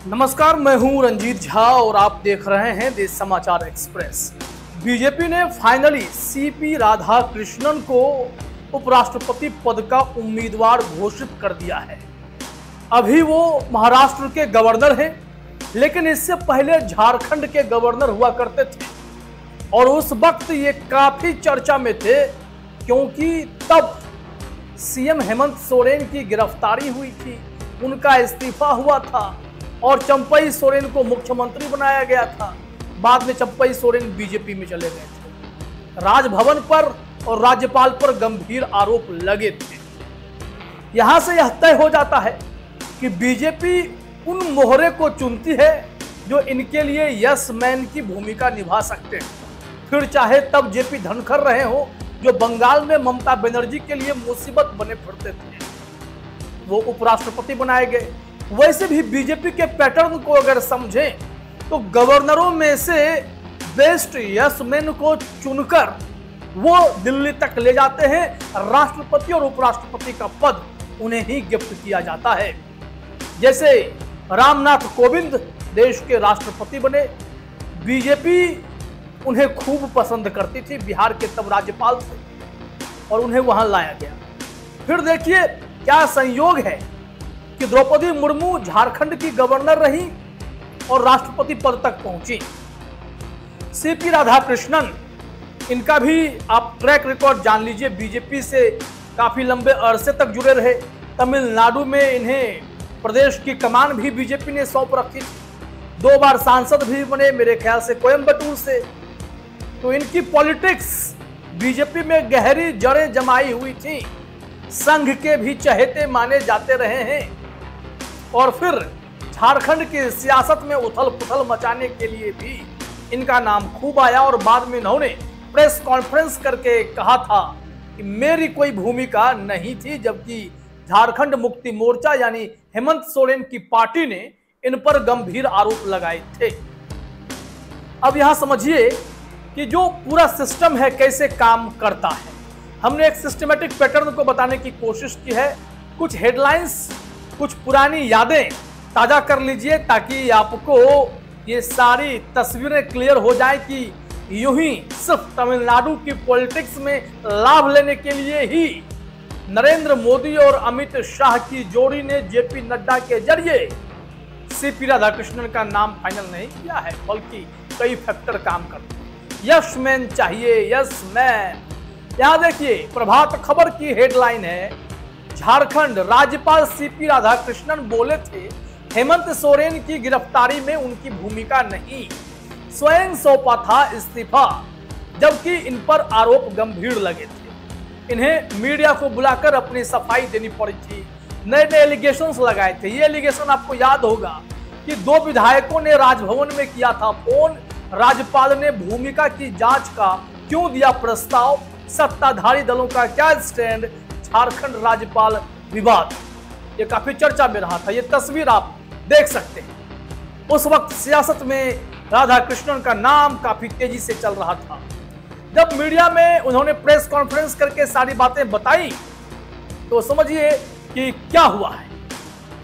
नमस्कार, मैं हूं रंजीत झा और आप देख रहे हैं देश समाचार एक्सप्रेस। बीजेपी ने फाइनली सीपी राधाकृष्णन को उपराष्ट्रपति पद का उम्मीदवार घोषित कर दिया है। अभी वो महाराष्ट्र के गवर्नर हैं, लेकिन इससे पहले झारखंड के गवर्नर हुआ करते थे और उस वक्त ये काफी चर्चा में थे, क्योंकि तब सीएम हेमंत सोरेन की गिरफ्तारी हुई थी, उनका इस्तीफा हुआ था और चंपई सोरेन को मुख्यमंत्री बनाया गया था। बाद में चंपई सोरेन बीजेपी में चले गए थे। राजभवन पर और राज्यपाल पर गंभीर आरोप लगे थे। यहां से यह तय हो जाता है कि बीजेपी उन मोहरे को चुनती है जो इनके लिए यस मैन की भूमिका निभा सकते हैं, फिर चाहे तब जेपी धनखड़ रहे हो, जो बंगाल में ममता बनर्जी के लिए मुसीबत बने फिरते थे। वो उपराष्ट्रपति बनाए गए। वैसे भी बीजेपी के पैटर्न को अगर समझें तो गवर्नरों में से बेस्ट यस मैन को चुनकर वो दिल्ली तक ले जाते हैं। राष्ट्रपति और उपराष्ट्रपति का पद उन्हें ही गिफ्ट किया जाता है। जैसे रामनाथ कोविंद देश के राष्ट्रपति बने, बीजेपी उन्हें खूब पसंद करती थी, बिहार के तब राज्यपाल थे और उन्हें वहां लाया गया। फिर देखिए क्या संयोग है कि द्रौपदी मुर्मू झारखंड की गवर्नर रही और राष्ट्रपति पद तक पहुंची। सीपी राधाकृष्णन, इनका भी आप ट्रैक रिकॉर्ड जान लीजिए। बीजेपी से काफी लंबे अरसे तक जुड़े रहे। तमिलनाडु में इन्हें प्रदेश की कमान भी बीजेपी ने सौंप रखी थी। 2 बार सांसद भी बने, मेरे ख्याल से कोयम्बटूर से। तो इनकी पॉलिटिक्स बीजेपी में गहरी जड़ें जमाई हुई थी। संघ के भी चहेते माने जाते रहे हैं और फिर झारखंड की सियासत में उथल पुथल मचाने के लिए भी इनका नाम खूब आया। और बाद में इन्होंने प्रेस कॉन्फ्रेंस करके कहा था कि मेरी कोई भूमिका नहीं थी, जबकि झारखंड मुक्ति मोर्चा यानी हेमंत सोरेन की पार्टी ने इन पर गंभीर आरोप लगाए थे। अब यहां समझिए कि जो पूरा सिस्टम है कैसे काम करता है। हमने एक सिस्टमेटिक पैटर्न को बताने की कोशिश की है। कुछ हेडलाइंस, कुछ पुरानी यादें ताजा कर लीजिए ताकि आपको ये सारी तस्वीरें क्लियर हो जाए कि यूं ही सिर्फ तमिलनाडु की पॉलिटिक्स में लाभ लेने के लिए ही नरेंद्र मोदी और अमित शाह की जोड़ी ने जेपी नड्डा के जरिए सीपी राधाकृष्णन का नाम फाइनल नहीं किया है, बल्कि कई फैक्टर काम करते हैं। यस मैन चाहिए, यस मैन। यहां देखिए प्रभात खबर की हेडलाइन है, झारखंड राज्यपाल सीपी राधाकृष्णन बोले थे हेमंत सोरेन की गिरफ्तारी में उनकी भूमिका नहीं, स्वयं सौंपा था इस्तीफा, जबकि इन पर आरोप गंभीर लगे थे। इन्हें मीडिया को बुलाकर अपनी सफाई देनी पड़ी थी, नए नए एलिगेशंस लगाए थे। ये एलिगेशन आपको याद होगा कि 2 विधायकों ने राजभवन में किया था फोन, राज्यपाल ने भूमिका की जांच का क्यों दिया प्रस्ताव, सत्ताधारी दलों का क्या स्टैंड, झारखंड राज्यपाल विवाद, ये काफी चर्चा में रहा था। ये तस्वीर आप देख सकते हैं। उस वक्त सियासत में राधाकृष्णन का नाम काफी तेजी से चल रहा था। जब मीडिया में उन्होंने प्रेस कॉन्फ्रेंस करके सारी बातें बताई तो समझिए कि क्या हुआ है।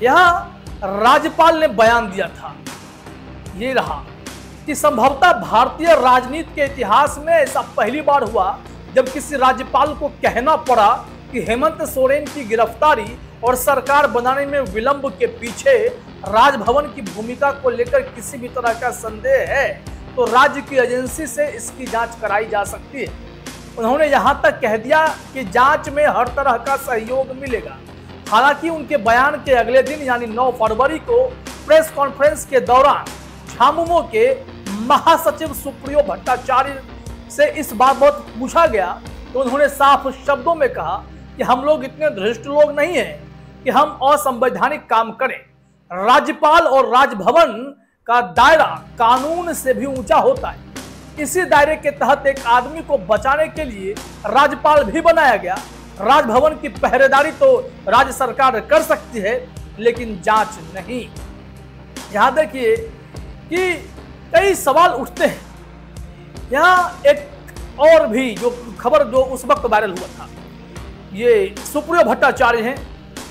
यहां राज्यपाल ने बयान दिया था, ये रहा कि संभवतः भारतीय राजनीति के इतिहास में ऐसा पहली बार हुआ जब किसी राज्यपाल को कहना पड़ा कि हेमंत सोरेन की गिरफ्तारी और सरकार बनाने में विलंब के पीछे राजभवन की भूमिका को लेकर किसी भी तरह का संदेह है तो राज्य की एजेंसी से इसकी जांच कराई जा सकती है। उन्होंने यहां तक कह दिया कि जांच में हर तरह का सहयोग मिलेगा। हालांकि उनके बयान के अगले दिन यानी 9 फरवरी को प्रेस कॉन्फ्रेंस के दौरान झामुमो के महासचिव सुप्रियो भट्टाचार्य से इस बाबत पूछा गया तो उन्होंने साफ शब्दों में कहा कि हम लोग इतने धृष्ट लोग नहीं हैं कि हम असंवैधानिक काम करें। राज्यपाल और राजभवन का दायरा कानून से भी ऊंचा होता है। इसी दायरे के तहत एक आदमी को बचाने के लिए राज्यपाल भी बनाया गया। राजभवन की पहरेदारी तो राज्य सरकार कर सकती है, लेकिन जांच नहीं। यहां देखिए कि कई सवाल उठते हैं। यहां एक और भी जो खबर जो उस वक्त वायरल हुआ था, ये सुप्रियो भट्टाचार्य हैं,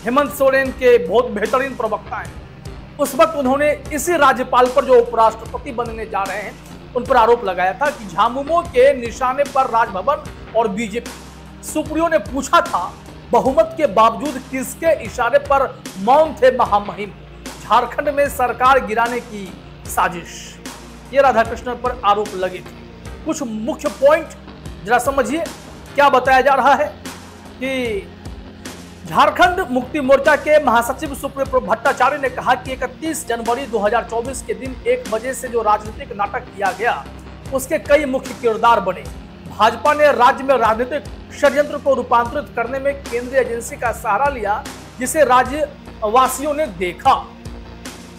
हेमंत सोरेन के बहुत बेहतरीन प्रवक्ता हैं। उस वक्त उन्होंने इसी राज्यपाल पर, जो उपराष्ट्रपति बनने जा रहे हैं, उन पर आरोप लगाया था कि झामुमो के निशाने पर राजभवन और बीजेपी। सुप्रियो ने पूछा था, बहुमत के बावजूद किसके इशारे पर मौन थे महामहिम? झारखंड में सरकार गिराने की साजिश, ये राधाकृष्णन पर आरोप लगे थे। कुछ मुख्य पॉइंट जरा समझिए क्या बताया जा रहा है कि झारखंड मुक्ति मोर्चा के महासचिव सुप्रियो भट्टाचार्य ने कहा कि 31 जनवरी 2024 के दिन 1 बजे से जो राजनीतिक नाटक किया गया, उसके कई मुख्य किरदार बने। भाजपा ने राज्य में राजनीतिक षड्यंत्र को रूपांतरित करने में केंद्रीय एजेंसी का सहारा लिया, जिसे राज्यवासियों ने देखा।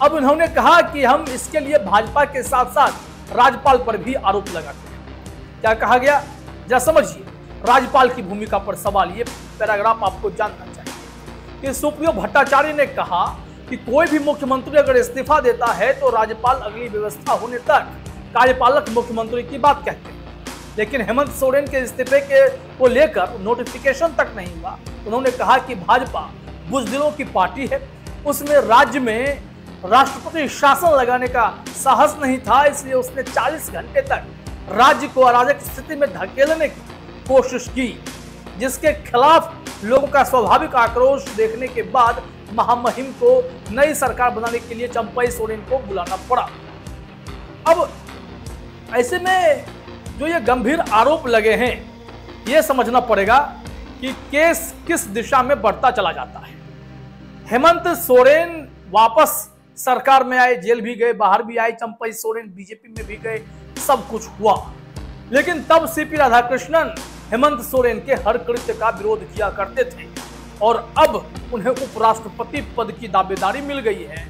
अब उन्होंने कहा कि हम इसके लिए भाजपा के साथ साथ राज्यपाल पर भी आरोप लगाते हैं। क्या कहा गया जरा समझिए। राज्यपाल की भूमिका पर सवाल, ये पैराग्राफ आपको जानना चाहिए कि सुप्रियो भट्टाचार्य ने कहा कि कोई भी मुख्यमंत्री अगर इस्तीफा देता है तो राज्यपाल अगली व्यवस्था होने तक कार्यपालक मुख्यमंत्री की बात कहते हैं, लेकिन हेमंत सोरेन के इस्तीफे को लेकर नोटिफिकेशन तक नहीं हुआ। उन्होंने कहा कि भाजपा बुजदिलों की पार्टी है, उसमें राज्य में राष्ट्रपति शासन लगाने का साहस नहीं था, इसलिए उसने 40 घंटे तक राज्य को अराजक स्थिति में धकेलने की कोशिश की, जिसके खिलाफ लोगों का स्वाभाविक आक्रोश देखने के बाद महामहिम को नई सरकार बनाने के लिए चंपई सोरेन को बुलाना पड़ा। अब ऐसे में जो ये गंभीर आरोप लगे हैं, ये समझना पड़ेगा कि केस किस दिशा में बढ़ता चला जाता है। हेमंत सोरेन वापस सरकार में आए, जेल भी गए, बाहर भी आए, चंपई सोरेन बीजेपी में भी गए, सब कुछ हुआ, लेकिन तब सीपी राधाकृष्णन हेमंत सोरेन के हर कृत्य का विरोध किया करते थे और अब उन्हें उपराष्ट्रपति पद की दावेदारी मिल गई है।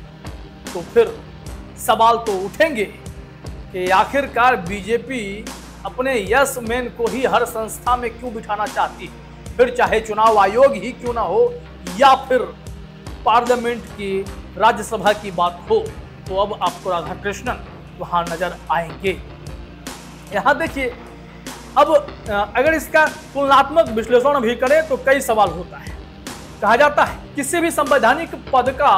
तो फिर सवाल तो उठेंगे कि आखिरकार बीजेपी अपने यस मैन को ही हर संस्था में क्यों बिठाना चाहती है, फिर चाहे चुनाव आयोग ही क्यों ना हो या फिर पार्लियामेंट की राज्यसभा की बात हो, तो अब आपको राधाकृष्णन वहां नजर आएंगे। यहां देखिए, अब अगर इसका तुलनात्मक विश्लेषण भी करें तो कई सवाल होता है। कहा जाता है किसी भी संवैधानिक पद का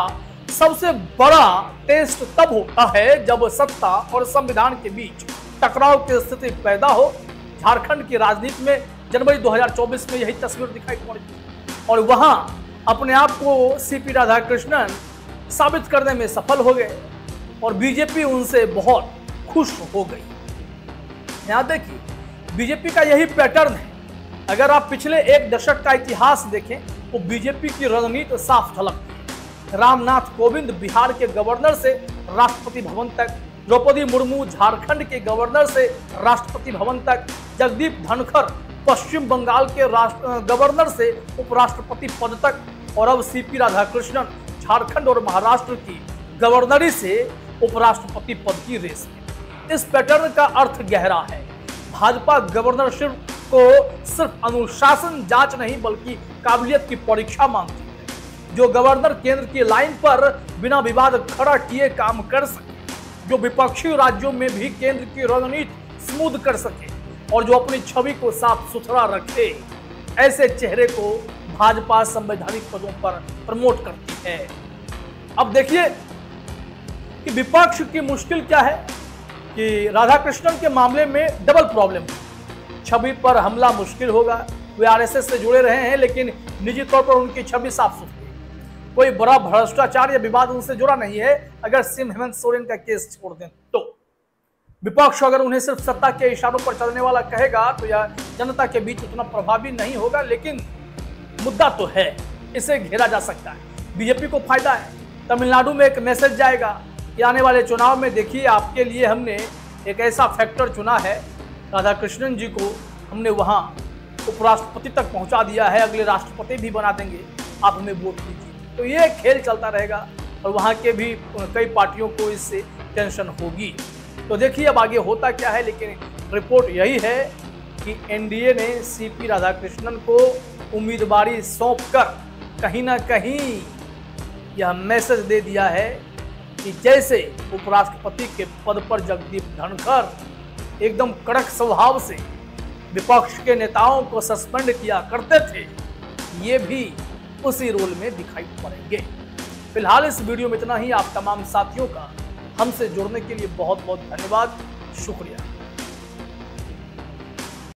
सबसे बड़ा टेस्ट तब होता है जब सत्ता और संविधान के बीच टकराव की स्थिति पैदा हो। झारखंड की राजनीति में जनवरी 2024 में यही तस्वीर दिखाई पड़ी और वहां अपने आप को सीपी राधाकृष्णन साबित करने में सफल हो गए और बीजेपी उनसे बहुत खुश हो गई। यहां देखिए, बीजेपी का यही पैटर्न है। अगर आप पिछले 1 दशक का इतिहास देखें तो बीजेपी की रणनीति साफ झलकती है। रामनाथ कोविंद बिहार के गवर्नर से राष्ट्रपति भवन तक, द्रौपदी मुर्मू झारखंड के गवर्नर से राष्ट्रपति भवन तक, जगदीप धनखड़ पश्चिम बंगाल के गवर्नर से उपराष्ट्रपति पद तक और अब सीपी राधाकृष्णन झारखंड और महाराष्ट्र की गवर्नरी से उपराष्ट्रपति पद की रेस में। इस पैटर्न का अर्थ गहरा है। भाजपा गवर्नरशिप को सिर्फ अनुशासन जांच नहीं बल्कि काबिलियत की परीक्षा मानती है। जो गवर्नर केंद्र की लाइन पर बिना विवाद खड़ा किए काम कर सके, जो विपक्षी राज्यों में भी केंद्र की रणनीति स्मूथ कर सके और जो अपनी छवि को साफ सुथरा रखे, ऐसे चेहरे को भाजपा संवैधानिक पदों पर प्रमोट करती है। अब देखिए कि विपक्ष की मुश्किल क्या है कि राधाकृष्णन के मामले में डबल प्रॉब्लम है। छवि पर हमला मुश्किल होगा। वे आरएसएस से जुड़े रहे हैं लेकिन निजी तौर पर उनकी छवि साफ सुथरी है। कोई बड़ा भ्रष्टाचार या विवाद उनसे जुड़ा नहीं है। अगर सीएम हेमंत सोरेन का केस छोड़ दें तो विपक्ष अगर उन्हें सिर्फ सत्ता के इशारों पर चलने वाला कहेगा तो यह जनता के बीच उतना प्रभावी नहीं होगा, लेकिन मुद्दा तो है, इसे घेरा जा सकता है। बीजेपी को फायदा है। तमिलनाडु में एक मैसेज जाएगा कि आने वाले चुनाव में देखिए आपके लिए हमने एक ऐसा फैक्टर चुना है, राधाकृष्णन जी को हमने वहां उपराष्ट्रपति तक पहुंचा दिया है, अगले राष्ट्रपति भी बना देंगे, आप हमें वोट दीजिए। तो ये खेल चलता रहेगा और वहां के भी कई पार्टियों को इससे टेंशन होगी। तो देखिए अब आगे होता क्या है, लेकिन रिपोर्ट यही है कि एनडीए ने सीपी राधाकृष्णन को उम्मीदवारी सौंपकर कहीं ना कहीं यह मैसेज दे दिया है कि जैसे उपराष्ट्रपति के पद पर जगदीप धनखड़ एकदम कड़क स्वभाव से विपक्ष के नेताओं को सस्पेंड किया करते थे, ये भी उसी रोल में दिखाई पड़ेंगे। फिलहाल इस वीडियो में इतना ही। आप तमाम साथियों का हमसे जुड़ने के लिए बहुत बहुत धन्यवाद, शुक्रिया।